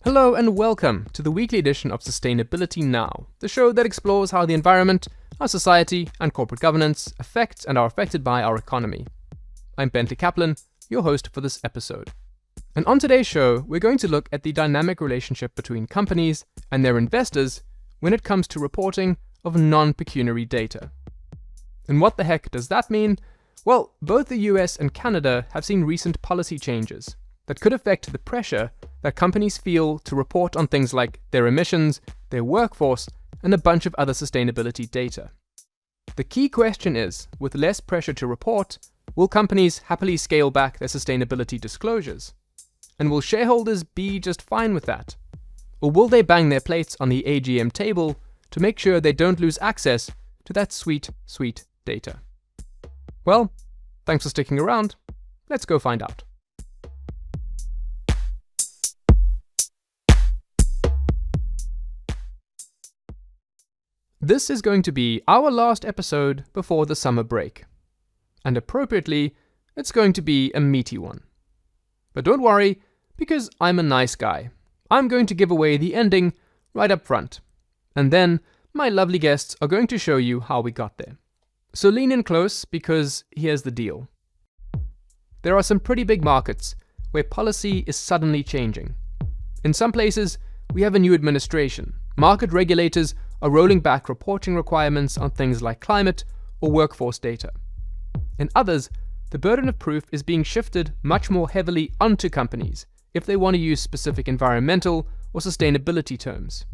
Hello and welcome to the weekly edition of Sustainability Now, the show that explores how the environment, our society, and corporate governance affect and are affected by our economy. I'm Bentley Kaplan, your host for this episode. And on today's show, we're going to look at the dynamic relationship between companies and their investors when it comes to reporting of non-pecuniary data. And what the heck does that mean? Well, both the US and Canada have seen recent policy changes that could affect the pressure that companies feel to report on things like their emissions, their workforce, and a bunch of other sustainability data. The key question is, with less pressure to report, will companies happily scale back their sustainability disclosures? And will shareholders be just fine with that? Or will they bang their plates on the AGM table to make sure they don't lose access to that sweet, sweet data? Well, thanks for sticking around. Let's go find out. This is going to be our last episode before the summer break. And appropriately, it's going to be a meaty one. But don't worry, because I'm a nice guy. I'm going to give away the ending right up front. And then my lovely guests are going to show you how we got there. So lean in close, because here's the deal. There are some pretty big markets where policy is suddenly changing. In some places, we have a new administration. Market regulators are rolling back reporting requirements on things like climate or workforce data. In others, the burden of proof is being shifted much more heavily onto companies if they want to use specific environmental or sustainability terms.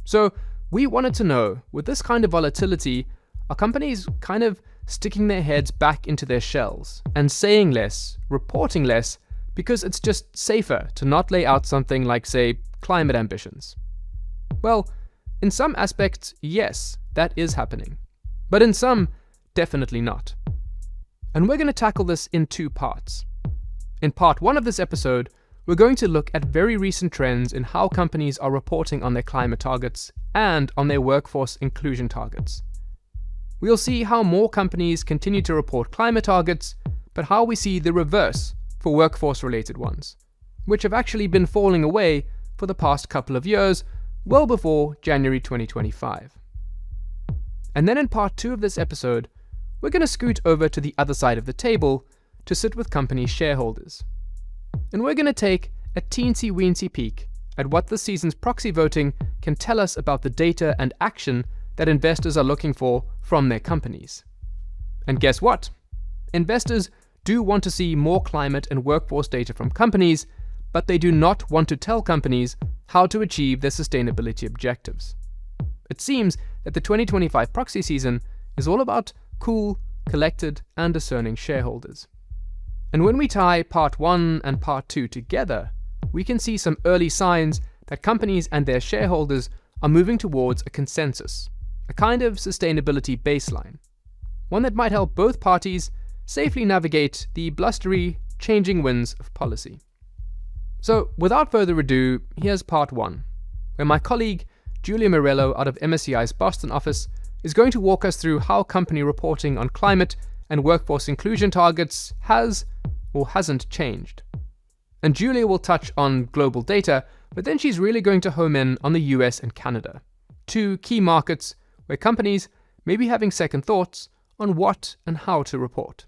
So we wanted to know, with this kind of volatility, are companies kind of sticking their heads back into their shells and saying less, reporting less, because it's just safer to not lay out something like, say, climate ambitions? Well, in some aspects, yes, that is happening. But in some, definitely not. And we're going to tackle this in two parts. In part one of this episode, we're going to look at very recent trends in how companies are reporting on their climate targets and on their workforce inclusion targets. We'll see how more companies continue to report climate targets, but how we see the reverse for workforce-related ones, which have actually been falling away for the past couple of years, well before January 2025. And then in part two of this episode, we're going to scoot over to the other side of the table to sit with company shareholders. And we're going to take a teensy-weensy peek at what this season's proxy voting can tell us about the data and action that investors are looking for from their companies. And guess what? Investors do want to see more climate and workforce data from companies, but they do not want to tell companies how to achieve their sustainability objectives. It seems that the 2025 proxy season is all about cool, collected, and discerning shareholders. And when we tie part one and part two together, we can see some early signs that companies and their shareholders are moving towards a consensus, a kind of sustainability baseline, one that might help both parties safely navigate the blustery, changing winds of policy. So, without further ado, here's part one, where my colleague Giguere-Morello out of MSCI's Boston office is going to walk us through how company reporting on climate and workforce inclusion targets has or hasn't changed. And Julia will touch on global data, but then she's really going to home in on the US and Canada, two key markets where companies may be having second thoughts on what and how to report.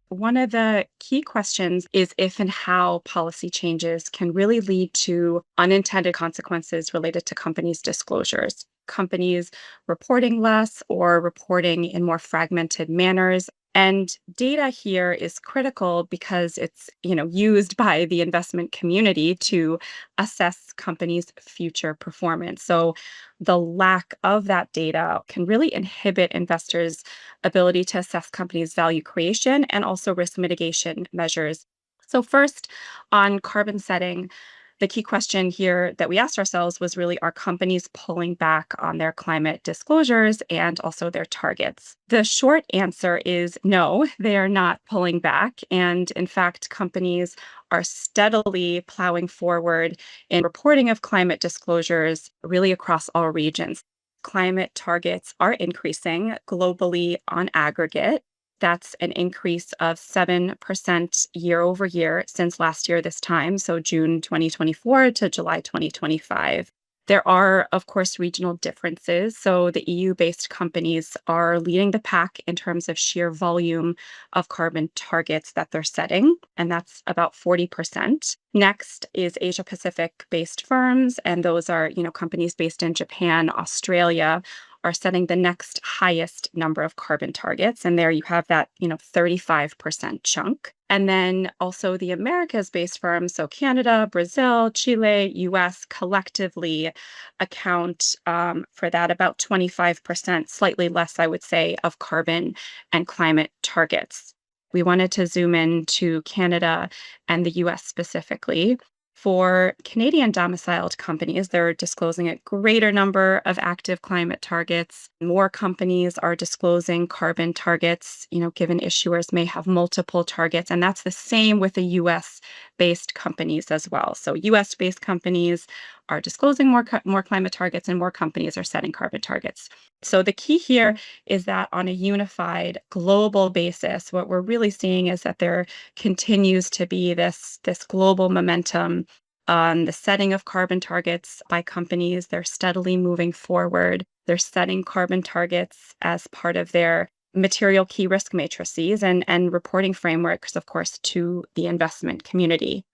One of the key questions is if and how policy changes can really lead to unintended consequences related to companies' disclosures. Companies reporting less or reporting in more fragmented manners. And data here is critical because it's, used by the investment community to assess companies' future performance. So the lack of that data can really inhibit investors' ability to assess companies' value creation and also risk mitigation measures. So first, on carbon setting, the key question here that we asked ourselves was really, are companies pulling back on their climate disclosures and also their targets? The short answer is no, they are not pulling back. And in fact, companies are steadily plowing forward in reporting of climate disclosures really across all regions. Climate targets are increasing globally on aggregate. That's an increase of 7% year over year since last year this time, so June 2024 to July 2025. There are, of course, regional differences. So the EU-based companies are leading the pack in terms of sheer volume of carbon targets that they're setting, and that's about 40%. Next is Asia-Pacific-based firms, and those are, companies based in Japan, Australia, are setting the next highest number of carbon targets. And there you have that, 35% chunk. And then also the Americas based firms, so Canada, Brazil, Chile, US collectively account for that about 25%, slightly less, I would say, of carbon and climate targets. We wanted to zoom in to Canada and the US specifically. For Canadian domiciled companies, they're disclosing a greater number of active climate targets. More companies are disclosing carbon targets, given issuers may have multiple targets. And that's the same with the US-based companies as well. So US-based companies are disclosing more climate targets, and more companies are setting carbon targets. So the key here is that on a unified global basis, what we're really seeing is that there continues to be this global momentum on the setting of carbon targets by companies. They're steadily moving forward. They're setting carbon targets as part of their material key risk matrices and reporting frameworks, of course, to the investment community.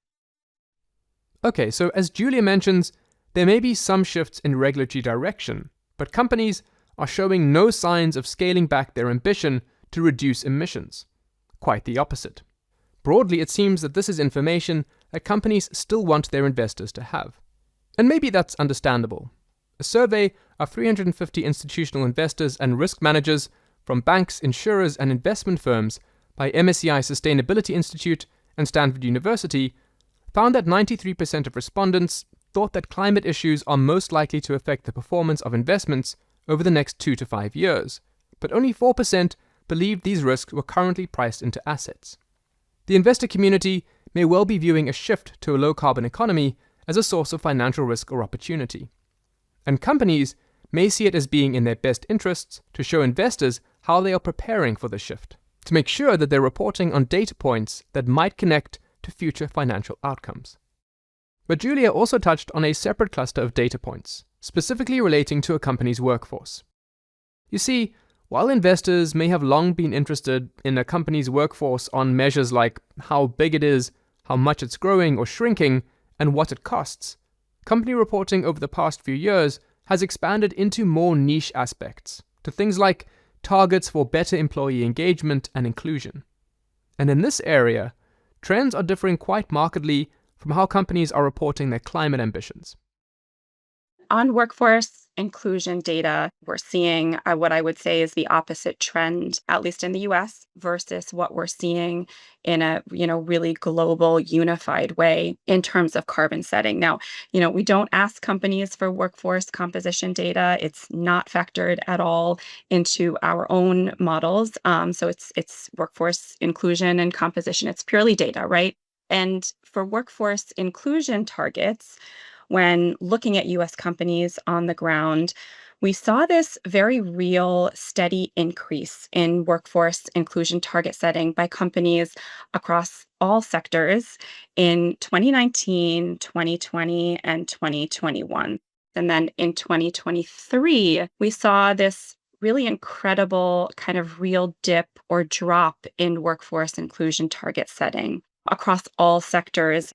Okay, so as Julia mentions, there may be some shifts in regulatory direction, but companies are showing no signs of scaling back their ambition to reduce emissions. Quite the opposite. Broadly, it seems that this is information that companies still want their investors to have. And maybe that's understandable. A survey of 350 institutional investors and risk managers from banks, insurers, and investment firms by MSCI Sustainability Institute and Stanford University found that 93% of respondents thought that climate issues are most likely to affect the performance of investments over the next 2 to 5 years, but only 4% believed these risks were currently priced into assets. The investor community may well be viewing a shift to a low-carbon economy as a source of financial risk or opportunity. And companies may see it as being in their best interests to show investors how they are preparing for the shift, to make sure that they're reporting on data points that might connect to future financial outcomes. But Julia also touched on a separate cluster of data points, specifically relating to a company's workforce. You see, while investors may have long been interested in a company's workforce on measures like how big it is, how much it's growing or shrinking, and what it costs, company reporting over the past few years has expanded into more niche aspects, to things like targets for better employee engagement and inclusion. And in this area, trends are differing quite markedly from how companies are reporting their climate ambitions. On workforce inclusion data, we're seeing what I would say is the opposite trend, at least in the US, versus what we're seeing in a really global, unified way in terms of carbon setting. Now, we don't ask companies for workforce composition data. It's not factored at all into our own models. So it's workforce inclusion and composition. It's purely data, right? And for workforce inclusion targets, when looking at US companies on the ground, we saw this very real, steady increase in workforce inclusion target setting by companies across all sectors in 2019, 2020, and 2021. And then in 2023, we saw this really incredible kind of real dip or drop in workforce inclusion target setting across all sectors.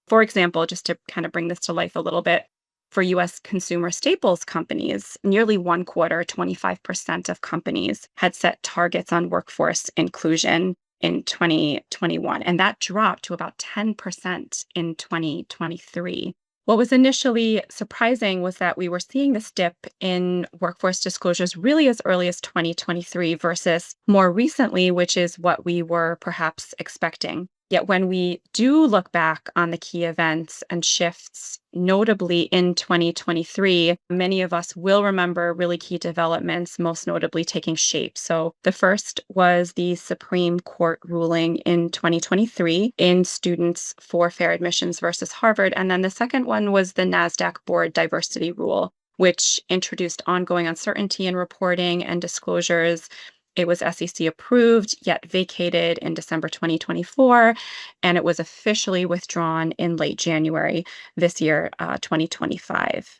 For example, just to kind of bring this to life a little bit, for US consumer staples companies, nearly one quarter, 25% of companies had set targets on workforce inclusion in 2021, and that dropped to about 10% in 2023. What was initially surprising was that we were seeing this dip in workforce disclosures really as early as 2023 versus more recently, which is what we were perhaps expecting. Yet when we do look back on the key events and shifts, notably in 2023, many of us will remember really key developments, most notably taking shape. So the first was the Supreme Court ruling in 2023 in Students for Fair Admissions versus Harvard. And then the second one was the NASDAQ board diversity rule, which introduced ongoing uncertainty in reporting and disclosures It was SEC approved, yet vacated in December 2024, and it was officially withdrawn in late January this year, 2025.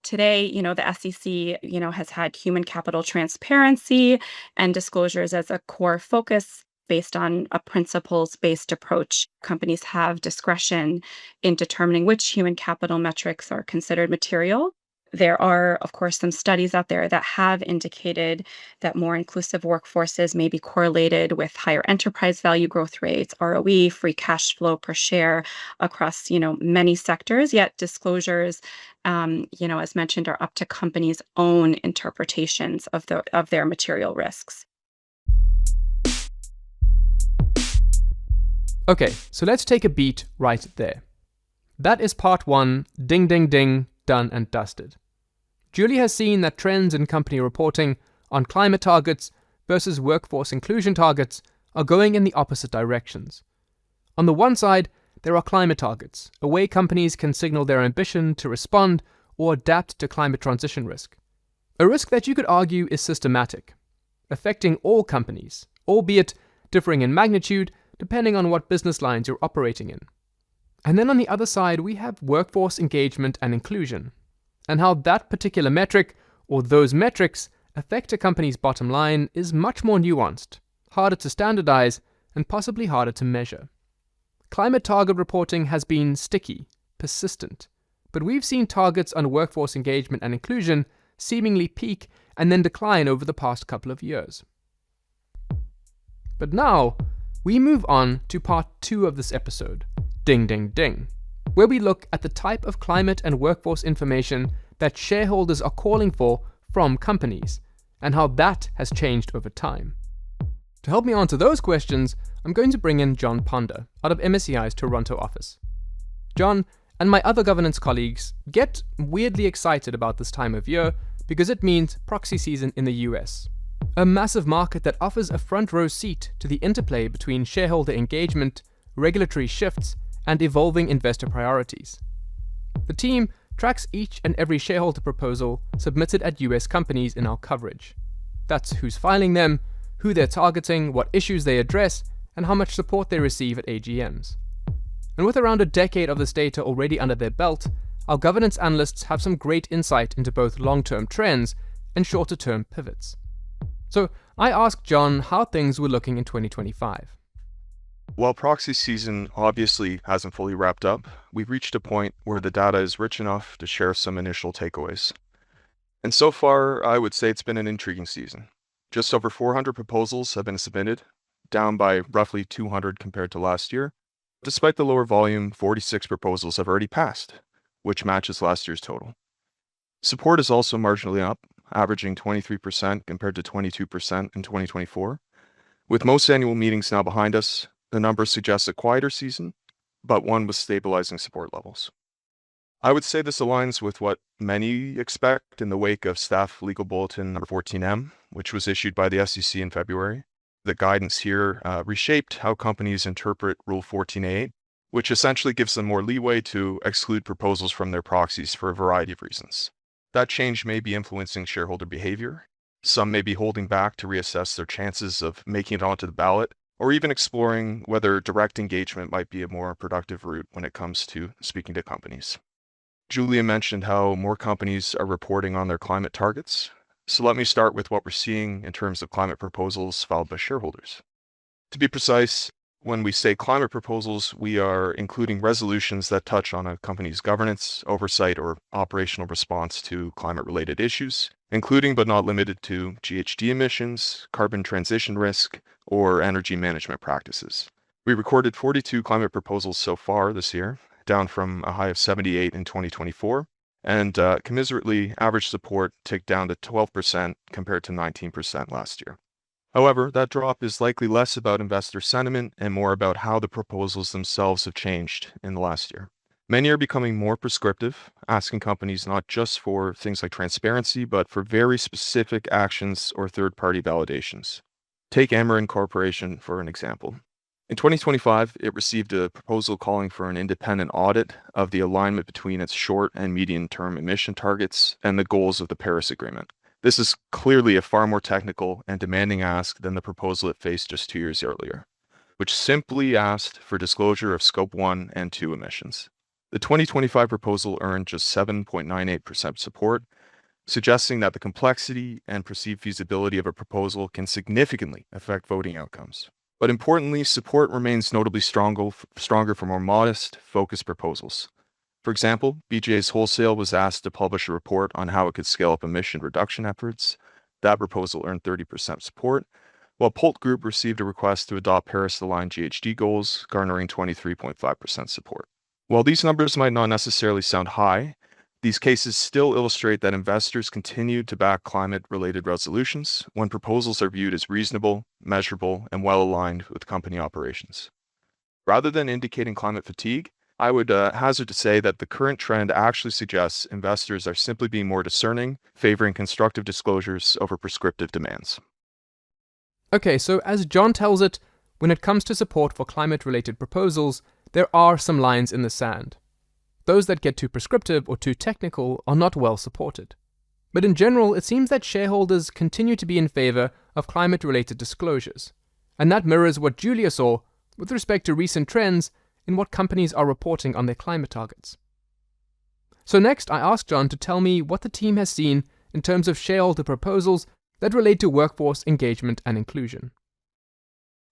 Today, the SEC, has had human capital transparency and disclosures as a core focus based on a principles-based approach. Companies have discretion in determining which human capital metrics are considered material. There are, of course, some studies out there that have indicated that more inclusive workforces may be correlated with higher enterprise value growth rates, ROE, free cash flow per share across, many sectors. Yet disclosures, as mentioned, are up to companies' own interpretations of their material risks. Okay, so let's take a beat right there. That is part one, ding ding ding, done and dusted. Julie has seen that trends in company reporting on climate targets versus workforce inclusion targets are going in the opposite directions. On the one side, there are climate targets, a way companies can signal their ambition to respond or adapt to climate transition risk. A risk that you could argue is systematic, affecting all companies, albeit differing in magnitude depending on what business lines you're operating in. And then on the other side, we have workforce engagement and inclusion, and how that particular metric, or those metrics, affect a company's bottom line is much more nuanced, harder to standardize, and possibly harder to measure. Climate target reporting has been sticky, persistent, but we've seen targets on workforce engagement and inclusion seemingly peak and then decline over the past couple of years. But now, we move on to part 2 of this episode, Ding Ding Ding, where we look at the type of climate and workforce information that shareholders are calling for from companies, and how that has changed over time. To help me answer those questions, I'm going to bring in John Ponder out of MSCI's Toronto office. John and my other governance colleagues get weirdly excited about this time of year because it means proxy season in the US, a massive market that offers a front row seat to the interplay between shareholder engagement, regulatory shifts, and evolving investor priorities. The team tracks each and every shareholder proposal submitted at US companies in our coverage. That's who's filing them, who they're targeting, what issues they address, and how much support they receive at AGMs. And with around a decade of this data already under their belt, our governance analysts have some great insight into both long-term trends and shorter-term pivots. So I asked John how things were looking in 2025. While proxy season obviously hasn't fully wrapped up, we've reached a point where the data is rich enough to share some initial takeaways. And so far, I would say it's been an intriguing season. Just over 400 proposals have been submitted, down by roughly 200 compared to last year. Despite the lower volume, 46 proposals have already passed, which matches last year's total. Support is also marginally up, averaging 23% compared to 22% in 2024. With most annual meetings now behind us, the numbers suggest a quieter season, but one with stabilizing support levels. I would say this aligns with what many expect in the wake of Staff Legal Bulletin number 14M, which was issued by the SEC in February. The guidance here reshaped how companies interpret Rule 14A, which essentially gives them more leeway to exclude proposals from their proxies for a variety of reasons. That change may be influencing shareholder behavior. Some may be holding back to reassess their chances of making it onto the ballot, or even exploring whether direct engagement might be a more productive route when it comes to speaking to companies. Julia mentioned how more companies are reporting on their climate targets. So let me start with what we're seeing in terms of climate proposals filed by shareholders. To be precise, when we say climate proposals, we are including resolutions that touch on a company's governance, oversight, or operational response to climate-related issues, including but not limited to GHG emissions, carbon transition risk, or energy management practices. We recorded 42 climate proposals so far this year, down from a high of 78 in 2024, and commiserately, average support ticked down to 12% compared to 19% last year. However, that drop is likely less about investor sentiment and more about how the proposals themselves have changed in the last year. Many are becoming more prescriptive, asking companies not just for things like transparency, but for very specific actions or third-party validations. Take Ameren Corporation for an example. In 2025, it received a proposal calling for an independent audit of the alignment between its short and medium-term emission targets and the goals of the Paris Agreement. This is clearly a far more technical and demanding ask than the proposal it faced just 2 years earlier, which simply asked for disclosure of Scope 1 and 2 emissions. The 2025 proposal earned just 7.98% support, suggesting that the complexity and perceived feasibility of a proposal can significantly affect voting outcomes. But importantly, support remains notably stronger for more modest, focused proposals. For example, BJ's Wholesale was asked to publish a report on how it could scale up emission reduction efforts. That proposal earned 30% support, while Polt Group received a request to adopt Paris-aligned GHG goals, garnering 23.5% support. While these numbers might not necessarily sound high, these cases still illustrate that investors continue to back climate-related resolutions when proposals are viewed as reasonable, measurable, and well-aligned with company operations. Rather than indicating climate fatigue, I would hazard to say that the current trend actually suggests investors are simply being more discerning, favoring constructive disclosures over prescriptive demands. Okay, so as John tells it, when it comes to support for climate-related proposals, there are some lines in the sand. Those that get too prescriptive or too technical are not well supported. But in general, it seems that shareholders continue to be in favor of climate-related disclosures. And that mirrors what Julia saw with respect to recent trends in what companies are reporting on their climate targets. So next, I asked John to tell me what the team has seen in terms of shareholder proposals that relate to workforce engagement and inclusion.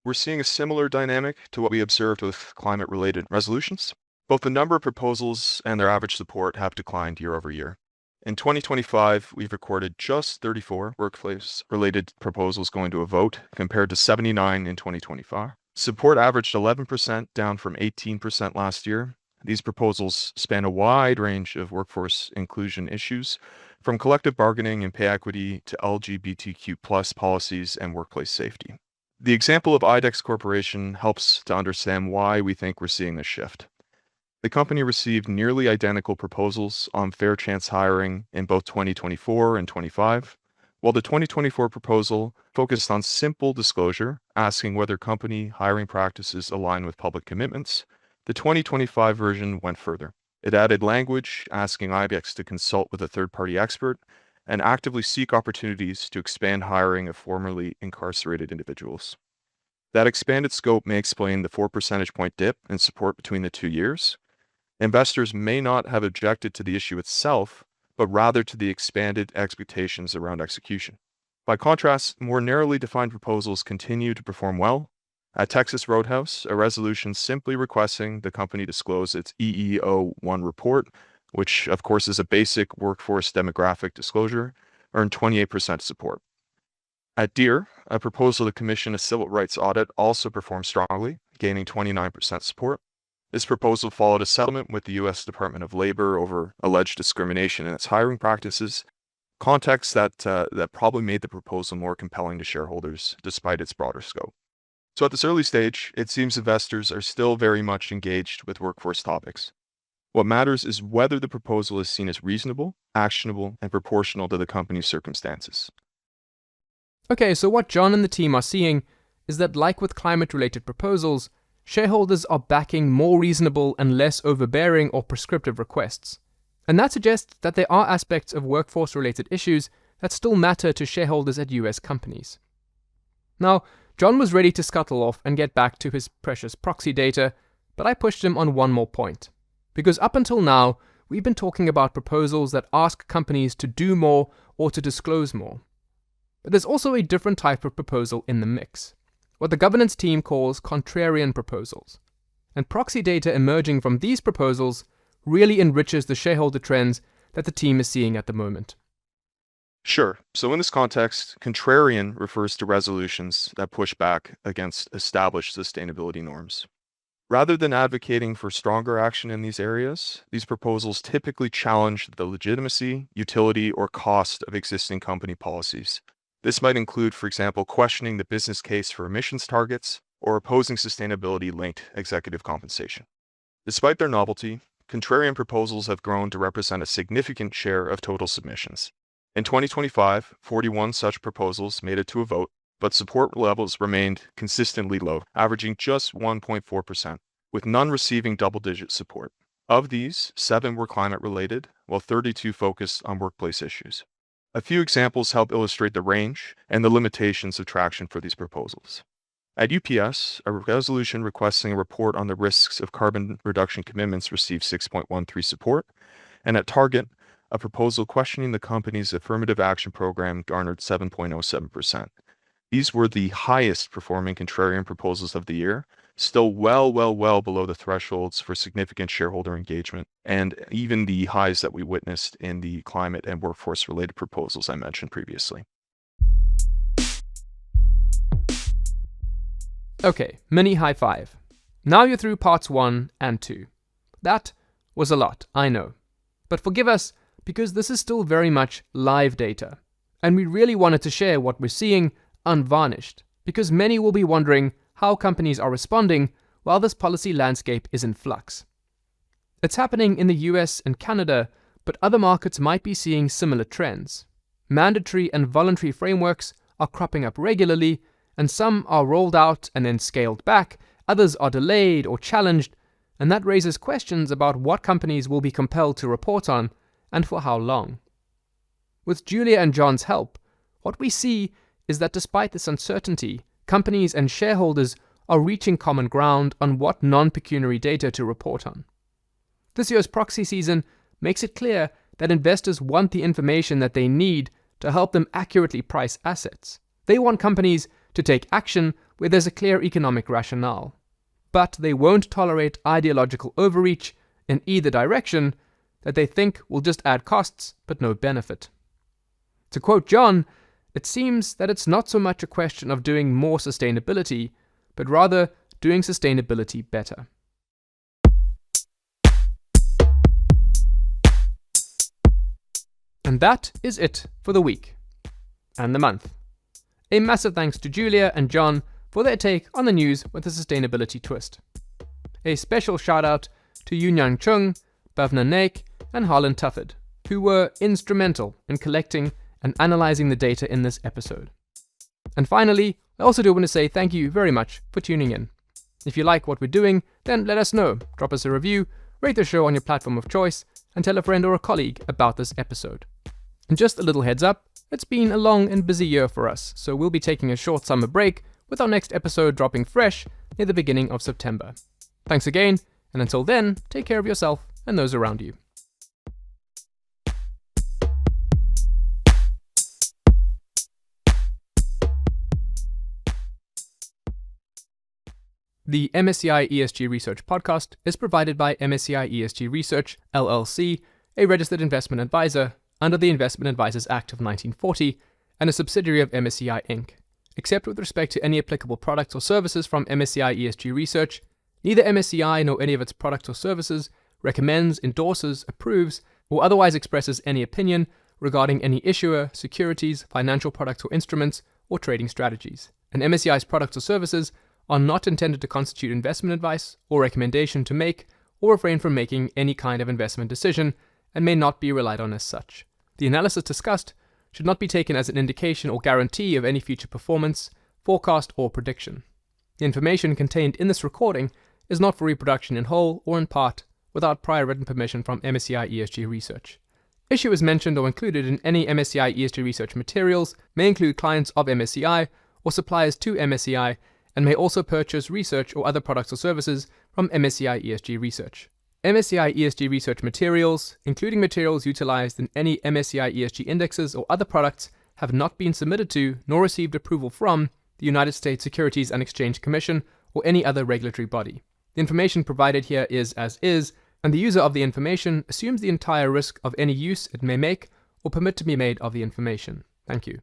We're seeing a similar dynamic to what we observed with climate-related resolutions. Both the number of proposals and their average support have declined year over year. In 2025, we've recorded just 34 workplace-related proposals going to a vote, compared to 79 in 2025. Support averaged 11%, down from 18% last year. These proposals span a wide range of workforce inclusion issues, from collective bargaining and pay equity to LGBTQ+ policies and workplace safety. The example of IDEX Corporation helps to understand why we think we're seeing this shift. The company received nearly identical proposals on fair chance hiring in both 2024 and 25. While the 2024 proposal focused on simple disclosure, asking whether company hiring practices align with public commitments, the 2025 version went further. It added language asking IBEX to consult with a third-party expert and actively seek opportunities to expand hiring of formerly incarcerated individuals. That expanded scope may explain the 4 percentage point dip in support between the 2 years. Investors may not have objected to the issue itself, but rather to the expanded expectations around execution. By contrast, more narrowly defined proposals continue to perform well. At Texas Roadhouse, a resolution simply requesting the company disclose its EEO-1 report, which of course is a basic workforce demographic disclosure, earned 28% support. At Deere, a proposal to commission a civil rights audit also performed strongly, gaining 29% support. This proposal followed a settlement with the U.S. Department of Labor over alleged discrimination in its hiring practices, context that probably made the proposal more compelling to shareholders despite its broader scope. So at this early stage, it seems investors are still very much engaged with workforce topics. What matters is whether the proposal is seen as reasonable, actionable, and proportional to the company's circumstances. Okay, so what John and the team are seeing is that, like with climate-related proposals, shareholders are backing more reasonable and less overbearing or prescriptive requests. And that suggests that there are aspects of workforce-related issues that still matter to shareholders at US companies. Now, John was ready to scuttle off and get back to his precious proxy data, but I pushed him on one more point. Because up until now, we've been talking about proposals that ask companies to do more or to disclose more. But there's also a different type of proposal in the mix, what the governance team calls contrarian proposals. And proxy data emerging from these proposals really enriches the shareholder trends that the team is seeing at the moment. Sure. So in this context, contrarian refers to resolutions that push back against established sustainability norms. Rather than advocating for stronger action in these areas, these proposals typically challenge the legitimacy, utility, or cost of existing company policies. This might include, for example, questioning the business case for emissions targets or opposing sustainability-linked executive compensation. Despite their novelty, contrarian proposals have grown to represent a significant share of total submissions. In 2025, 41 such proposals made it to a vote, but support levels remained consistently low, averaging just 1.4%, with none receiving double-digit support. Of these, 7 were climate-related, while 32 focused on workplace issues. A few examples help illustrate the range and the limitations of traction for these proposals. At UPS, a resolution requesting a report on the risks of carbon reduction commitments received 6.13 support, and at Target, a proposal questioning the company's affirmative action program garnered 7.07%. These were the highest performing contrarian proposals of the year, still well below the thresholds for significant shareholder engagement, and even the highs that we witnessed in the climate and workforce related proposals I mentioned previously. Okay, mini high five. Now you're through parts 1 and 2. That was a lot, I know. But forgive us, because this is still very much live data. And we really wanted to share what we're seeing unvarnished, because many will be wondering how companies are responding while this policy landscape is in flux. It's happening in the US and Canada, but other markets might be seeing similar trends. Mandatory and voluntary frameworks are cropping up regularly, and some are rolled out and then scaled back, others are delayed or challenged, and that raises questions about what companies will be compelled to report on and for how long. With Julia and John's help, what we see is that despite this uncertainty, companies and shareholders are reaching common ground on what non-pecuniary data to report on. This year's proxy season makes it clear that investors want the information that they need to help them accurately price assets. They want companies to take action where there's a clear economic rationale. But they won't tolerate ideological overreach in either direction that they think will just add costs but no benefit. To quote John, it seems that it's not so much a question of doing more sustainability, but rather doing sustainability better. And that is it for the week and the month. A massive thanks to Julia and John for their take on the news with a sustainability twist. A special shout out to Yunyang Chung, Bhavna Naik, and Harlan Tufford, who were instrumental in collecting and analyzing the data in this episode. And finally, I also do want to say thank you very much for tuning in. If you like what we're doing, then let us know. Drop us a review, rate the show on your platform of choice, and tell a friend or a colleague about this episode. And just a little heads up, it's been a long and busy year for us, so we'll be taking a short summer break with our next episode dropping fresh near the beginning of September. Thanks again, and until then, take care of yourself and those around you. The MSCI ESG Research podcast is provided by MSCI ESG Research, LLC, a registered investment advisor under the Investment Advisors Act of 1940 and a subsidiary of MSCI Inc. Except with respect to any applicable products or services from MSCI ESG Research, neither MSCI nor any of its products or services recommends, endorses, approves, or otherwise expresses any opinion regarding any issuer, securities, financial products or instruments, or trading strategies. And MSCI's products or services are not intended to constitute investment advice or recommendation to make or refrain from making any kind of investment decision and may not be relied on as such. The analysis discussed should not be taken as an indication or guarantee of any future performance, forecast, or prediction. The information contained in this recording is not for reproduction in whole or in part without prior written permission from MSCI ESG Research. Issuers mentioned or included in any MSCI ESG Research materials may include clients of MSCI or suppliers to MSCI and may also purchase research or other products or services from MSCI ESG Research. MSCI ESG Research materials, including materials utilized in any MSCI ESG indexes or other products, have not been submitted to nor received approval from the United States Securities and Exchange Commission or any other regulatory body. The information provided here is as is, and the user of the information assumes the entire risk of any use it may make or permit to be made of the information. Thank you.